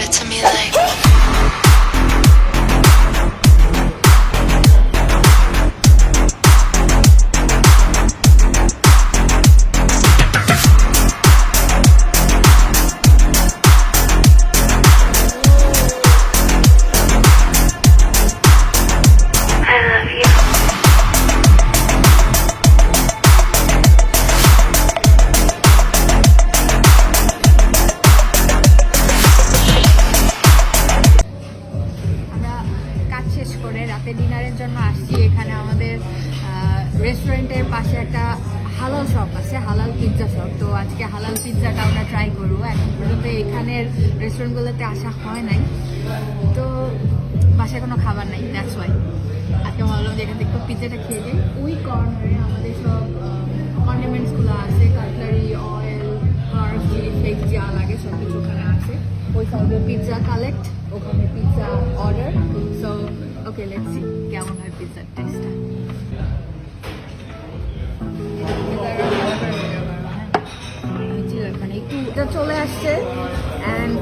it to me like. ডিনারের জন্য আসছি। এখানে আমাদের রেস্টুরেন্টের পাশে একটা হালাল শপ আছে, হালাল পিৎজা শপ। তো আজকে হালাল পিৎজাটা আমরা ট্রাই করবো। এখন পর্যন্ত এখানের রেস্টুরেন্টগুলোতে আসা হয় নাই, তো বাসায় কোনো খাবার নাই, দ্যাটস ওয়াই আজকে ভাবলাম যে এখান থেকে একটু পিৎজাটা খেয়ে যাই। ওই কর্নারে আমাদের সব কন্ডিমেন্টসগুলো আছে, cutlery, oil, herb, chilli flakes যা লাগে সব কিছু ওখানে আছে। ওই সাইডে পিৎজা কালেক্ট, ওখানে pizza order. So okay, let's see কেমন হয় পিৎজার টেস্টটা। মানে একটু এটা চলে আসছে অ্যান্ড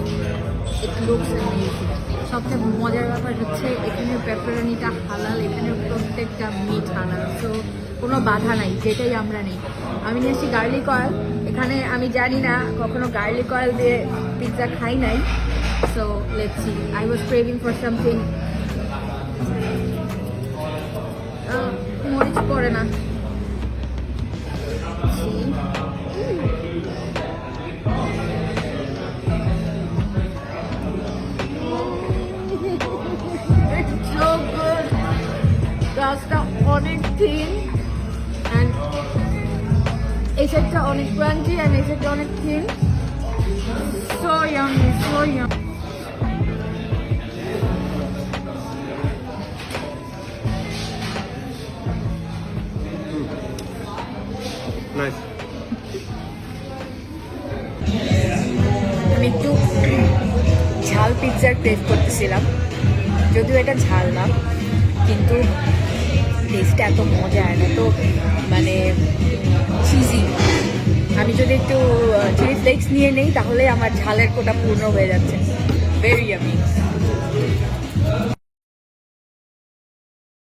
ইট লুকস অ্যামেজিং। সবচেয়ে মজার ব্যাপার হচ্ছে এখানের পেপারনিটা হালাল, এখানের প্রত্যেকটা মিট হালাল, সো কোনো বাধা নাই, যেটাই আমরা নেই। আমি নিয়ে আসছি গার্লিক অয়েল। এখানে আমি জানি না, কখনো গার্লিক অয়েল দিয়ে পিৎজা খাই নাই। So let's see, I was craving for something. মরিচ পড়ে না। গাছটা অনেক থিন অ্যান্ড এই সাইডটা অনেক ক্রাঞ্চি অ্যান্ড এই সাইডটা অনেক thin. So yummy, so yummy. Nice. আমি একটু ঝাল পিৎজার ক্রেভ করতেছিলাম, যদিও এটা ঝাল না, কিন্তু টেস্টটা এত মজা, এত মানে চিজি। আমি যদি একটু চিলি ফ্লেক্স নিয়ে নেই তাহলে আমার ঝালের কোটা পূর্ণ হয়ে যাচ্ছে। Very yummy.